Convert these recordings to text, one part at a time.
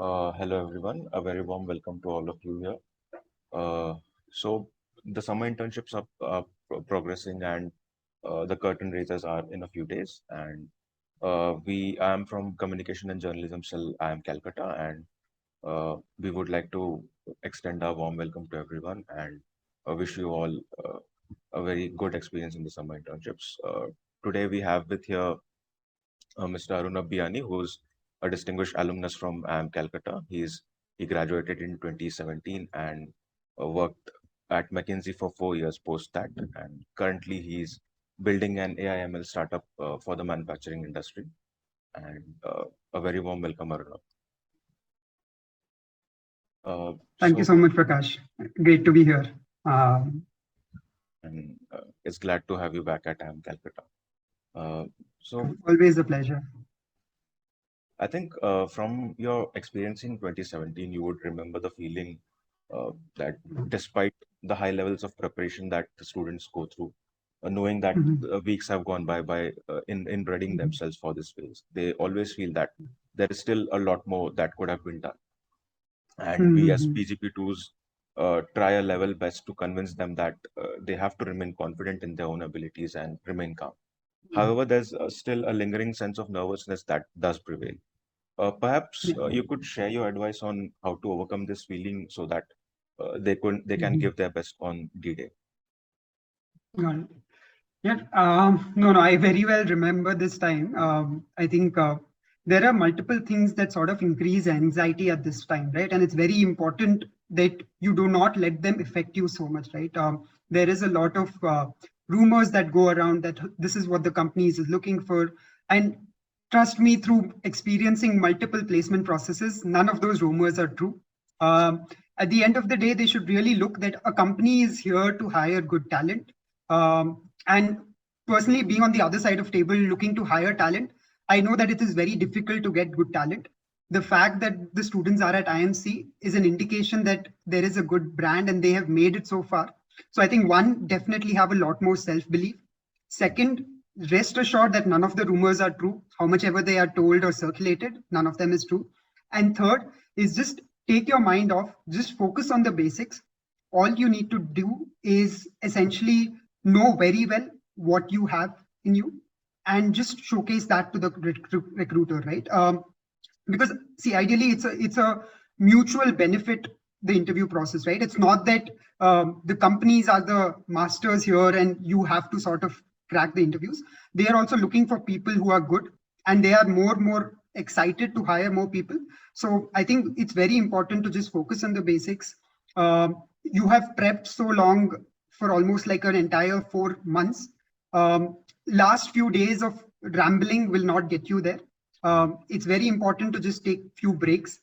Hello everyone, a very warm welcome to all of you here. So the summer internships are progressing and the curtain raisers are in a few days. And I am from Communication and Journalism Cell, I am Calcutta, and we would like to extend our warm welcome to everyone and wish you all a very good experience in the summer internships. Today we have with here Mr. Aruna Biani, who's a distinguished alumnus from Calcutta. He graduated in 2017 and worked at McKinsey for 4 years post that. And currently, he's building an AI/ML startup for the manufacturing industry. And a very warm welcome, Aruna. Thank you so much, Prakash. Great to be here. And it's glad to have you back at Calcutta. Always a pleasure. I think from your experience in 2017, you would remember the feeling that despite the high levels of preparation that the students go through, knowing that weeks have gone by in readying themselves for this phase, they always feel that there is still a lot more that could have been done. And we as PGP2s try a level best to convince them that they have to remain confident in their own abilities and remain calm. However, there's still a lingering sense of nervousness that does prevail. Perhaps you could share your advice on how to overcome this feeling so that they can give their best on D-Day. Yeah, no, I very well remember this time. I think there are multiple things that sort of increase anxiety at this time, right? And it's very important that you do not let them affect you so much, right? There is a lot of rumors that go around that this is what the company is looking for. And trust me, through experiencing multiple placement processes, none of those rumors are true. At the end of the day, they should really look that a company is here to hire good talent. And personally, being on the other side of table, looking to hire talent, I know that it is very difficult to get good talent. The fact that the students are at IMC is an indication that there is a good brand and they have made it so far. So I think one, definitely have a lot more self-belief. Second, rest assured that none of the rumors are true. How much ever they are told or circulated, none of them is true. And third is just take your mind off, just focus on the basics. All you need to do is essentially know very well what you have in you and just showcase that to the recruiter, right? Because see, ideally it's a mutual benefit, the interview process, right? It's not that the companies are the masters here and you have to sort of crack the interviews. They are also looking for people who are good and they are more excited to hire more people. So I think it's very important to just focus on the basics. You have prepped so long for almost like an entire 4 months. Last few days of rambling will not get you there. It's very important to just take few breaks.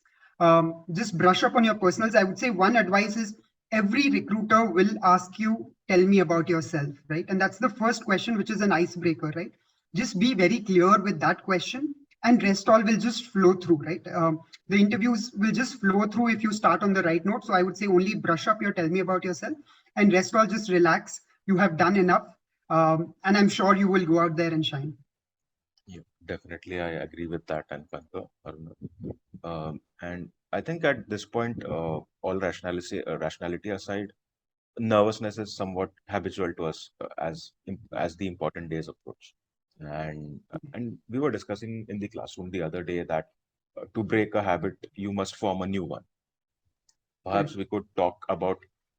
Just brush up on your personals. I would say one advice is every recruiter will ask you, tell me about yourself, right? And that's the first question, which is an icebreaker, right? Just be very clear with that question and rest all will just flow through, right? The interviews will just flow through if you start on the right note. So I would say only brush up your tell me about yourself and rest all just relax. You have done enough. And I'm sure you will go out there and shine. Yeah, definitely. I agree with that and concur. And I think at this point, all rationality aside, nervousness is somewhat habitual to us as the important days approach. And we were discussing in the classroom the other day that to break a habit, you must form a new one. Perhaps we could talk about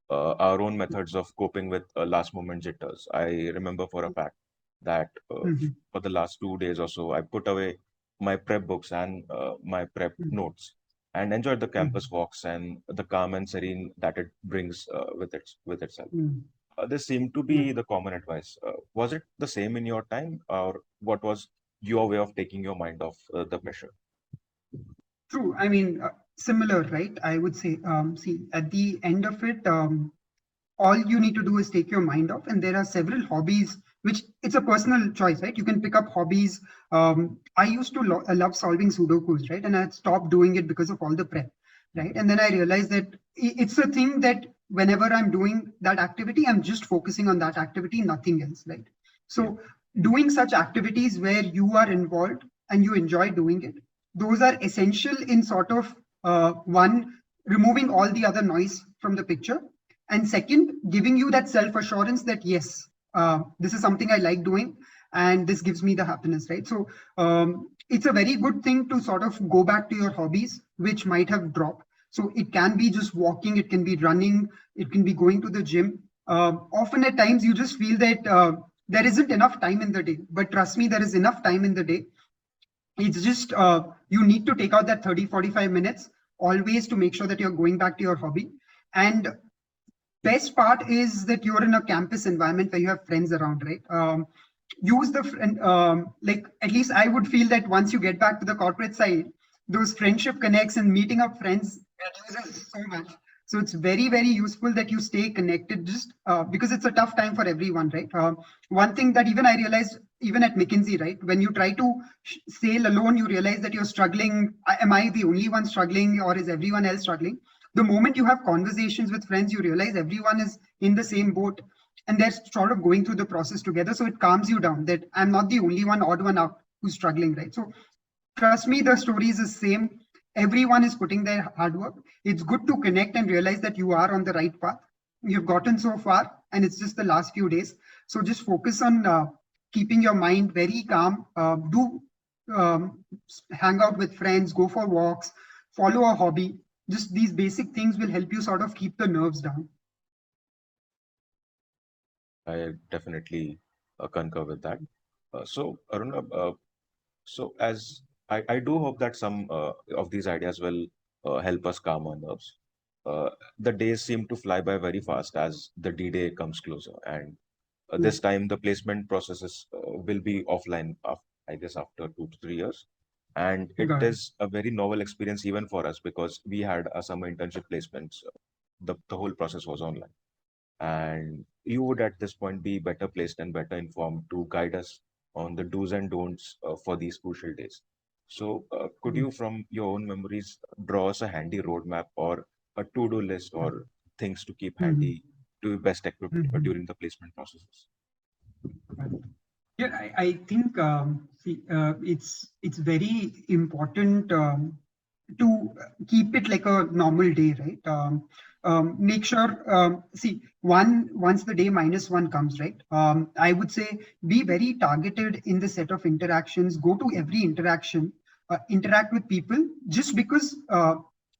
our own methods of coping with last moment jitters. I remember for a fact that for the last 2 days or so, I put away my prep books and my prep notes and enjoyed the campus walks and the calm and serene that it brings with itself. This seemed to be the common advice. Was it the same in your time, or what was your way of taking your mind off the pressure? True. I mean, similar, right? I would say, see, at the end of it, all you need to do is take your mind off. And there are several hobbies, which it's a personal choice, right? You can pick up hobbies. I used to love solving Sudokus, right? And I stopped doing it because of all the prep, right? And then I realized that it's a thing that whenever I'm doing that activity, I'm just focusing on that activity, nothing else, right? So doing such activities where you are involved and you enjoy doing it, those are essential in sort of One, removing all the other noise from the picture, and second, giving you that self assurance that yes, this is something I like doing, and this gives me the happiness, right? So it's a very good thing to sort of go back to your hobbies which might have dropped. So it can be just walking, it can be running, it can be going to the gym. Often at times you just feel that there isn't enough time in the day, but trust me, there is enough time in the day. It's just you need to take out that 30-45 minutes always to make sure that you're going back to your hobby. And best part is that you're in a campus environment where you have friends around, right? Use the friend, like at least I would feel that once you get back to the corporate side, those friendship connects and meeting up friends reduces so much. So it's very, very useful that you stay connected, just because it's a tough time for everyone, right? One thing that even I realized, even at McKinsey, right, when you try to sail alone, you realize that you're struggling. Am I the only one struggling, or is everyone else struggling? The moment you have conversations with friends, you realize everyone is in the same boat and they're sort of going through the process together. So it calms you down that I'm not the only one, odd one out who's struggling, right? So trust me, the story is the same. Everyone is putting their hard work. It's good to connect and realize that you are on the right path. You've gotten so far, and it's just the last few days. So just focus on keeping your mind very calm. Do hang out with friends, go for walks, follow a hobby. Just these basic things will help you sort of keep the nerves down. I definitely concur with that. So, Aruna, so as I do hope that some of these ideas will help us calm our nerves. The days seem to fly by very fast as the D-Day comes closer, and Yeah, this time the placement processes will be offline, I guess, after 2 to 3 years. And it got it. is a very novel experience even for us because we had a summer internship placements. The whole process was online. And you would at this point be better placed and better informed to guide us on the do's and don'ts for these crucial days. So, could Mm, you, from your own memories, draw us a handy roadmap or a to-do list or things to keep mhm, handy to be best equipped mhm. during the placement processes? Got it. Yeah, I think see, it's very important to keep it like a normal day, right? Make sure, see, once the day -1 comes, right? I would say be very targeted in the set of interactions. Go to every interaction, interact with people. Just because,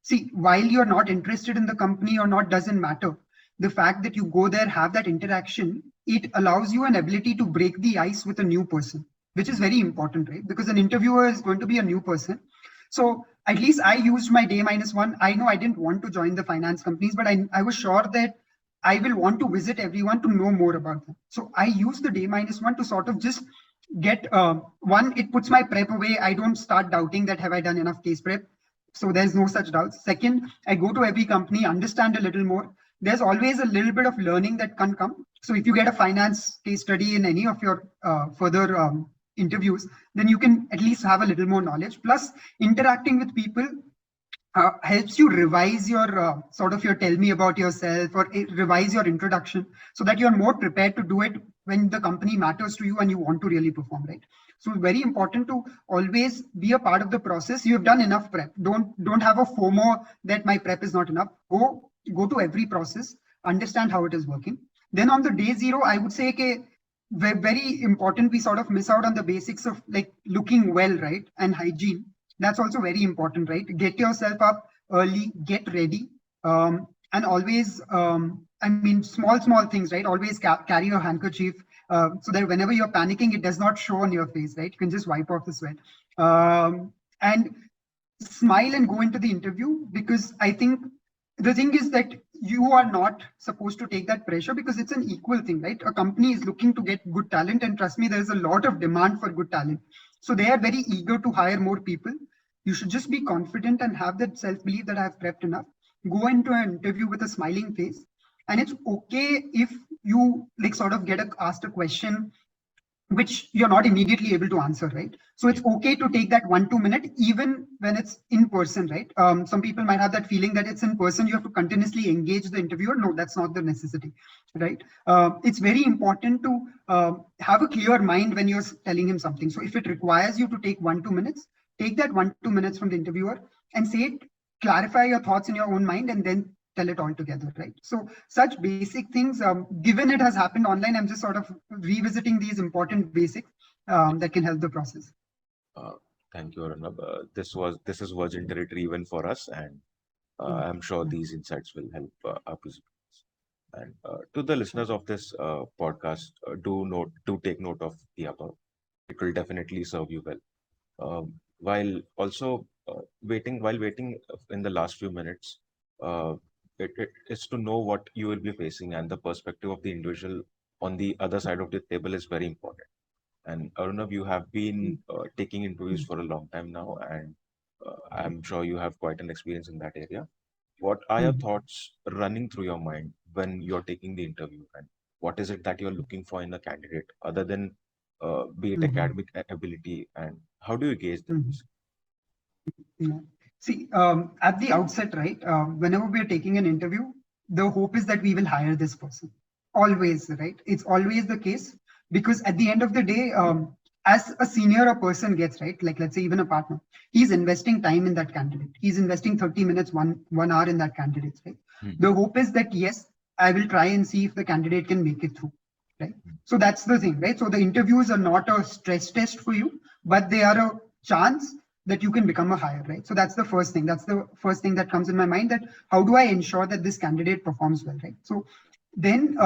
see, while you're not interested in the company or not doesn't matter. The fact that you go there, have that interaction, it allows you an ability to break the ice with a new person, which is very important, right? Because an interviewer is going to be a new person. So at least I used my day -1. I know I didn't want to join the finance companies, but I was sure that I will want to visit everyone to know more about them. So I used the day -1 to sort of just get one, it puts my prep away. I don't start doubting that have I done enough case prep. So there's no such doubts. Second, I go to every company, understand a little more. There's always a little bit of learning that can come. So if you get a finance case study in any of your further interviews, then you can at least have a little more knowledge. Plus, interacting with people helps you revise your sort of your tell me about yourself or revise your introduction so that you're more prepared to do it when the company matters to you and you want to really perform, right? So very important to always be a part of the process. You have done enough prep. Don't have a FOMO that my prep is not enough. Go to every process, understand how it is working. Then on the day zero, I would say okay, very important, we sort of miss out on the basics of like looking well, right? And hygiene. That's also very important, right? Get yourself up early, get ready, and always, I mean, small things, right? Always carry your handkerchief so that whenever you're panicking, it does not show on your face, right? You can just wipe off the sweat. And smile and go into the interview, because I think the thing is that you are not supposed to take that pressure because it's an equal thing, right? A company is looking to get good talent, and trust me, there's a lot of demand for good talent. So they are very eager to hire more people. You should just be confident and have that self belief that I've prepped enough. Go into an interview with a smiling face. And it's okay if you like sort of get asked a question which you're not immediately able to answer, right? So Yeah. it's okay to take that 1-2 minute, even when it's in person, right? Some people might have that feeling that it's in person, you have to continuously engage the interviewer. No, that's not the necessity, right? It's very important to have a clear mind when you're telling him something. So if it requires you to take 1-2 minutes, take that 1-2 minutes from the interviewer and say it clarify your thoughts in your own mind and then tell it all together, right? So such basic things, given it has happened online, I'm just sort of revisiting these important basics that can help the process. Uh, Thank you, Arnab. This is virgin territory even for us, and Mm, I'm sure yeah, these insights will help our participants. And to the sure. listeners of this podcast, do take note of the above. It will definitely serve you well. While also while waiting in the last few minutes, uh, it is to know what you will be facing, and the perspective of the individual on the other side of the table is very important. And Arunab, you have been Mm, taking interviews mm, for a long time now, and I'm sure you have quite an experience in that area. What are your mm, thoughts running through your mind when you're taking the interview, and what is it that you're looking for in a candidate other than be it mm, academic ability, and how do you gauge them? mm. Yeah. See, at the outset, right, whenever we are taking an interview, the hope is that we will hire this person. Always, right? It's always the case because at the end of the day, as a senior a person gets, right, like let's say even a partner, he's investing time in that candidate. He's investing 30 minutes, one hour in that candidate, right? Hmm. The hope is that yes, I will try and see if the candidate can make it through, right? So that's the thing, right? So the interviews are not a stress test for you, but they are a chance that you can become a hire, right? So that's the first thing. That's the first thing that comes in my mind, that how do I ensure that this candidate performs well, right? So then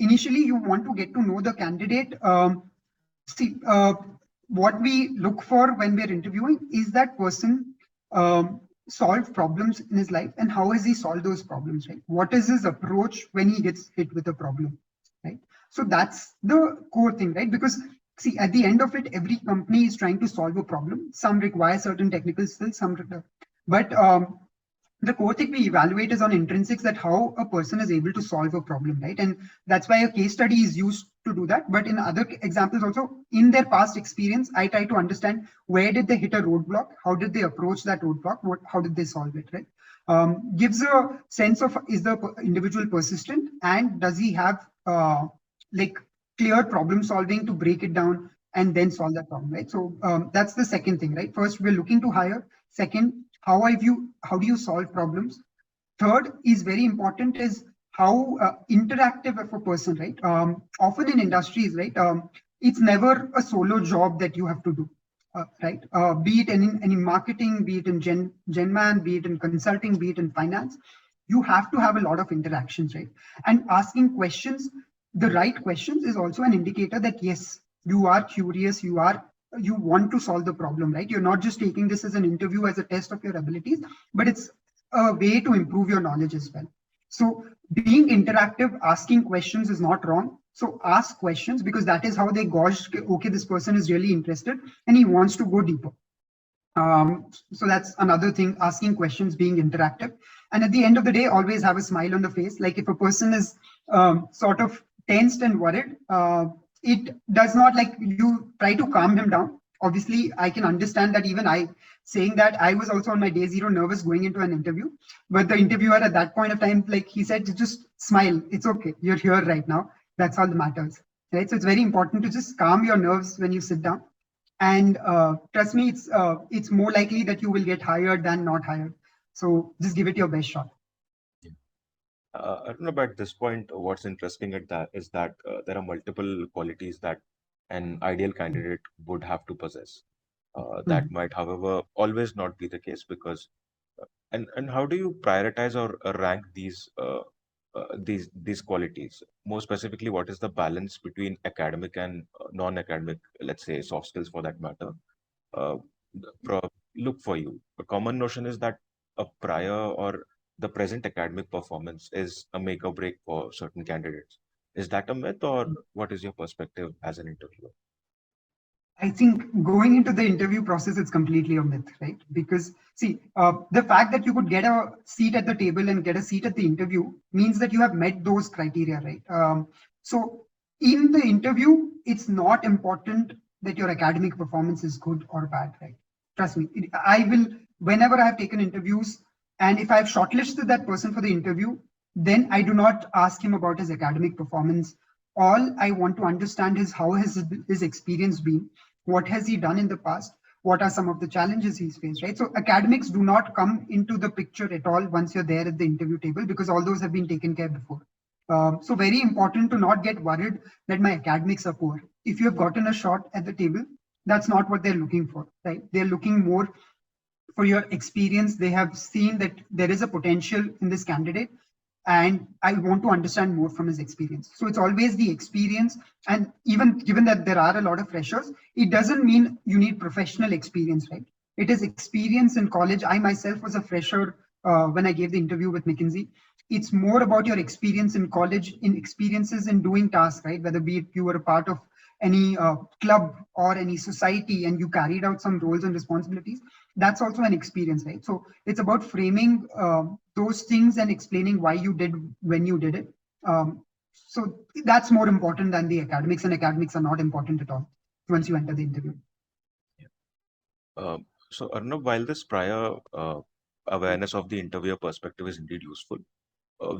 initially you want to get to know the candidate. See, what we look for when we're interviewing is that person solve problems in his life, and how has he solved those problems, right? What is his approach when he gets hit with a problem, right? So that's the core thing, right? Because see, at the end of it, every company is trying to solve a problem. Some require certain technical skills, but the core thing we evaluate is on intrinsics, that how a person is able to solve a problem, right? And that's why a case study is used to do that. But in other examples also, in their past experience, I try to understand where did they hit a roadblock, how did they approach that roadblock, how did they solve it, right? Gives a sense of, is the individual persistent, and does he have like clear problem solving to break it down and then solve that problem, right? So that's the second thing, right? First, we're looking to hire. Second, how do you solve problems? Third is very important, is how interactive of a person, right? Often in industries, right, it's never a solo job that you have to do, right? Be it in marketing, be it in genman, be it in consulting, be it in finance, you have to have a lot of interactions, right? And asking questions, the right questions, is also an indicator that yes, you are curious, you want to solve the problem, right? You're not just taking this as an interview, as a test of your abilities, but it's a way to improve your knowledge as well. So being interactive, asking questions is not wrong. So ask questions, because that is how they gauge, okay, this person is really interested and he wants to go deeper. So that's another thing, asking questions, being interactive. And at the end of the day, always have a smile on the face. Like if a person is sort of tensed and worried, it does not, like, you try to calm him down. Obviously, I can understand that. Even I, saying that, I was also on my day zero nervous going into an interview. But the interviewer at that point of time, like he said, just smile. It's okay. You're here right now. That's all that matters. Right. So it's very important to just calm your nerves when you sit down, and trust me, it's more likely that you will get hired than not hired. So just give it your best shot. Yeah. I don't know, but at this point, what's interesting at that is that there are multiple qualities that an ideal candidate would have to possess. That Mhm. might, however, always not be the case because and how do you prioritize or rank these qualities? More specifically, what is the balance between academic and non-academic, let's say, soft skills for that matter? Uh, Look for you. A common notion is that a prior or the present academic performance is a make or break for certain candidates. Is that a myth, or what is your perspective as an interviewer? I think going into the interview process, it's completely a myth, right? Because see, the fact that you could get a seat at the table and get a seat at the interview means that you have met those criteria, right? So in the interview, it's not important that your academic performance is good or bad, right? Trust me, I will, whenever I have taken interviews, and if I've shortlisted that person for the interview, then I do not ask him about his academic performance. All I want to understand is how has his experience been, what has he done in the past, what are some of the challenges he's faced, right? So academics do not come into the picture at all once you're there at the interview table, because all those have been taken care before. So very important to not get worried that my academics are poor. If you have gotten a shot at the table, that's not what they're looking for, right? They're looking more for your experience. They have seen that there is a potential in this candidate, and I want to understand more from his experience. So it's always the experience. And even given that there are a lot of freshers, it doesn't mean you need professional experience, right? It is experience in college. I myself was a fresher when I gave the interview with McKinsey. It's more about your experience in college, in experiences in doing tasks, right? Whether be it you were a part of any club or any society and you carried out some roles and responsibilities, that's also an experience, right? So it's about framing those things and explaining why you did when you did it. So that's more important than the academics, and academics are not important at all once you enter the interview. So Arnav, while this prior awareness of the interviewer perspective is indeed useful,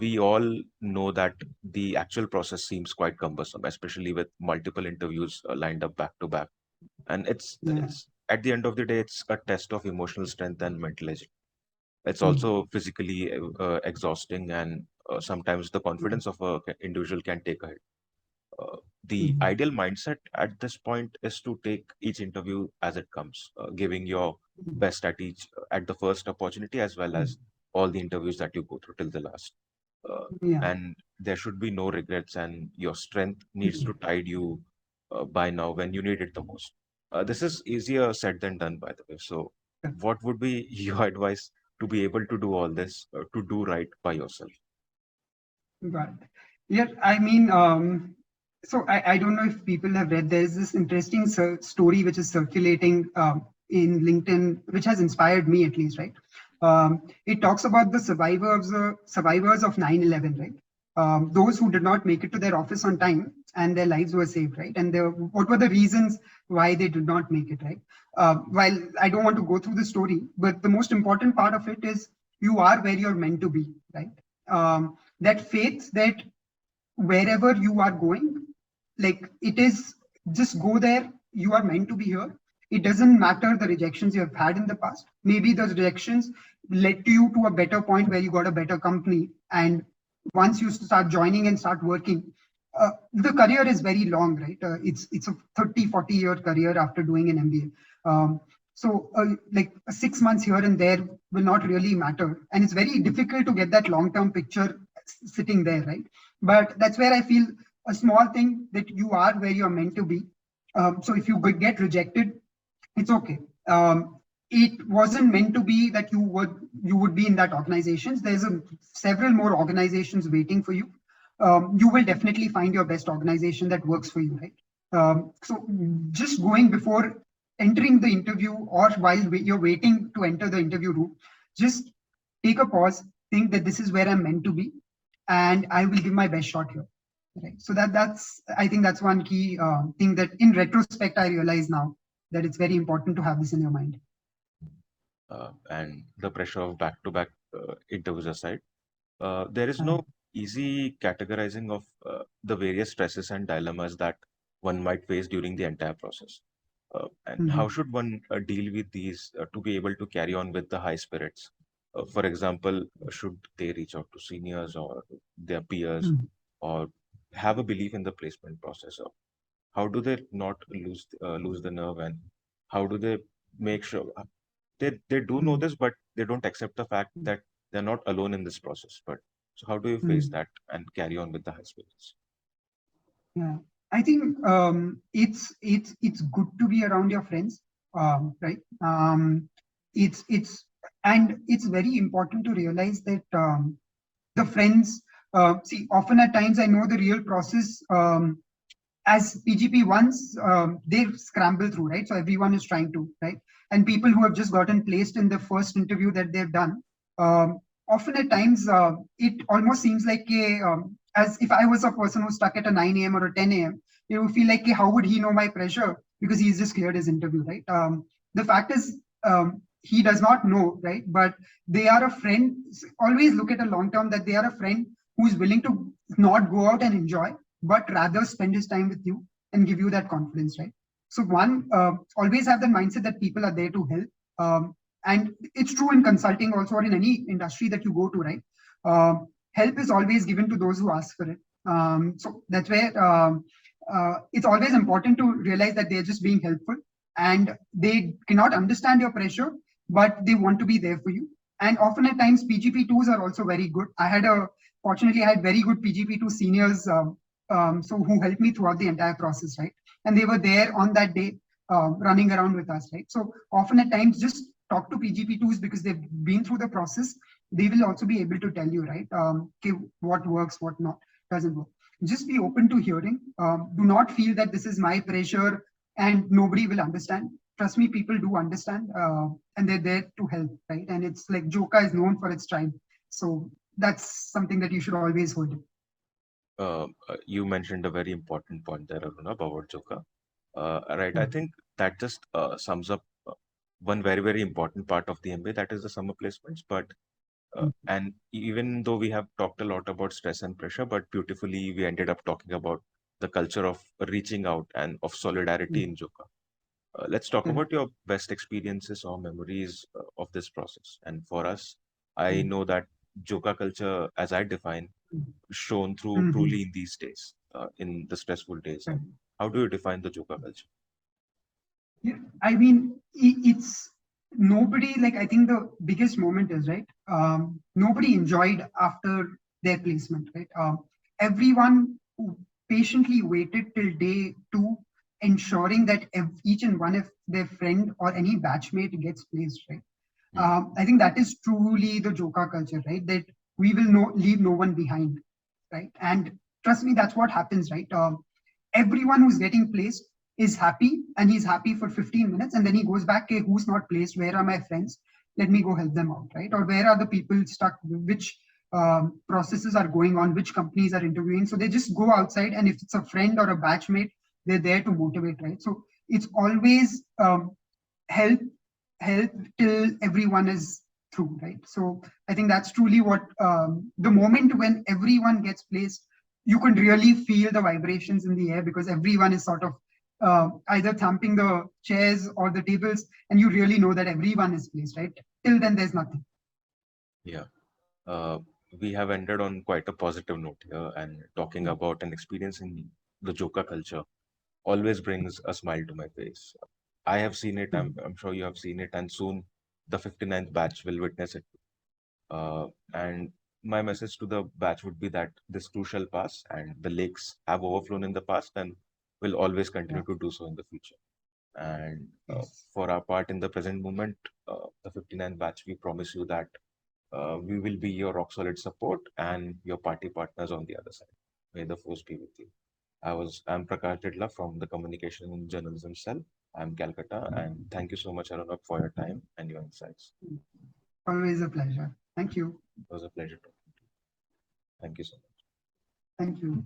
we all know that the actual process seems quite cumbersome, especially with multiple interviews lined up back to back. And Yeah. it's at the end of the day, it's a test of emotional strength and mental agility. It's Mm. also physically exhausting, and sometimes the Yeah. confidence of a individual can take a hit. The Mhm. ideal mindset at this point is to take each interview as it comes, giving your best at each at the first opportunity, as well Mm. as all the interviews that you go through till the last. Yeah. And there should be no regrets, and your strength needs to Mm. tide you by now when you need it the most. This is easier said than done, by the way. So what would be your advice to be able to do all this, to do right by yourself? Got it. Yeah, I mean, so I don't know if people have read, there's this interesting story which is circulating in LinkedIn, which has inspired me at least, right? It talks about the survivors of 9/11, right? Those who did not make it to their office on time and their lives were saved, right? And what were the reasons why they did not make it, right? While I don't want to go through the story, but the most important part of it is you are where you're meant to be, right? That faith that wherever you are going, like it is, just go there. You are meant to be here. It doesn't matter the rejections you have had in the past. Maybe those rejections led to you to a better point where you got a better company. And once you start joining and start working, the career is very long, right? It's a 30-40 year career after doing an MBA. So like 6 months here and there will not really matter. And it's very difficult to get that long-term picture sitting there, right? But that's where I feel a small thing that you are where you're meant to be. So if you get rejected, it's okay. It wasn't meant to be that you would be in that organizations. There's several more organizations waiting for you. You will definitely find your best organization that works for you, right? So just going before entering the interview or while you're waiting to enter the interview room, just take a pause, think that this is where I'm meant to be, and I will give my best shot here. Right. So that's I think that's one key thing that in retrospect I realize now that it's very important to have this in your mind. And the pressure of back-to-back interviews aside, there is Uh, no easy categorizing of the various stresses and dilemmas that one might face during the entire process. And how mhm, should one deal with these to be able to carry on with the high spirits? For example, should they reach out to seniors or their peers, mhm, or have a belief in the placement process? Or how do they not lose the nerve, and how do they make sure they do know mhm, this, but they don't accept the fact that they're not alone in this process? But so how do you face mhm. that and carry on with the high spirits? Yeah, I think it's good to be around your friends, right? It's and it's very important to realize that the friends. See, often at times I know the real process. As PGP ones, they scramble through, right? So everyone is trying to, right? And people who have just gotten placed in the first interview that they've done, often at times it almost seems like as if I was a person who's stuck at a 9 a.m. or a 10 a.m., you feel like, how would he know my pressure? Because he's just cleared his interview, right? The fact is, he does not know, right? But they are a friend. Always look at a long term that they are a friend who's willing to not go out and enjoy, but rather spend his time with you and give you that confidence, right? So one, always have the mindset that people are there to help. And it's true in consulting also, or in any industry that you go to, right? Help is always given to those who ask for it. So that's where it's always important to realize that they're just being helpful, and they cannot understand your pressure, but they want to be there for you. And often at times, PGP2s are also very good. Fortunately, I had very good PGP2 seniors, so who helped me throughout the entire process, right? And they were there on that day, running around with us, right? So often at times, just talk to PGP2s because they've been through the process. They will also be able to tell you, right? Okay, what works, what not doesn't work. Just be open to hearing. Do not feel that this is my pressure and nobody will understand. Trust me, people do understand, and they're there to help, right? And it's like Joka is known for its tribe, so that's something that you should always hold. You mentioned a very important point there, Aruna, about Joka. Right, I Mm, think that just sums up one very, very important part of the MBA, that is the summer placements. But mm, and even though we have talked a lot about stress and pressure, but beautifully we ended up talking about the culture of reaching out and of solidarity mm. in Joka. Let's talk Correct. about your best experiences or memories of this process. And for us, I Mm, know that Joka culture, as I define, mm, shown through mhm. truly in these days, in the stressful days. Correct. How do you define the Joka culture? Yeah, I mean, it's nobody, like, I think the biggest moment is, right? Nobody enjoyed after their placement, right? Everyone who patiently waited till day two, ensuring that each and one of their friend or any batchmate gets placed, right? Hmm. I think that is truly the Joka culture, right? That we will leave no one behind, right? And trust me, that's what happens, right? Everyone who's getting placed is happy, and he's happy for 15 minutes, and then he goes back, okay, who's not placed, where are my friends, let me go help them out, right? Or where are the people stuck, which processes are going on, which companies are interviewing, so they just go outside, and if it's a friend or a batchmate, they're there to motivate, right? So it's always help help till everyone is through, right? So I think that's truly what, the moment when everyone gets placed, you can really feel the vibrations in the air, because everyone is sort of either thumping the chairs or the tables, and you really know that everyone is placed, right? Till then, there's nothing. Yeah. Uh, we have ended on quite a positive note here, and talking about and experiencing the Joka culture always brings a smile to my face. I have seen it, I'm sure you have seen it, and soon the 59th batch will witness it. And my message to the batch would be that this too shall pass, and the lakes have overflown in the past and will always Yeah. continue to do so in the future. And Yes. for our part in the present moment, the 59th batch, we promise you that we will be your rock solid support and your party partners on the other side. May the force be with you. I'm Prakash Didla from the Communication and Journalism Cell. I'm Calcutta, and thank you so much, Arunab, for your time and your insights. Always a pleasure. Thank you. It was a pleasure talking to you. Thank you so much. Thank you.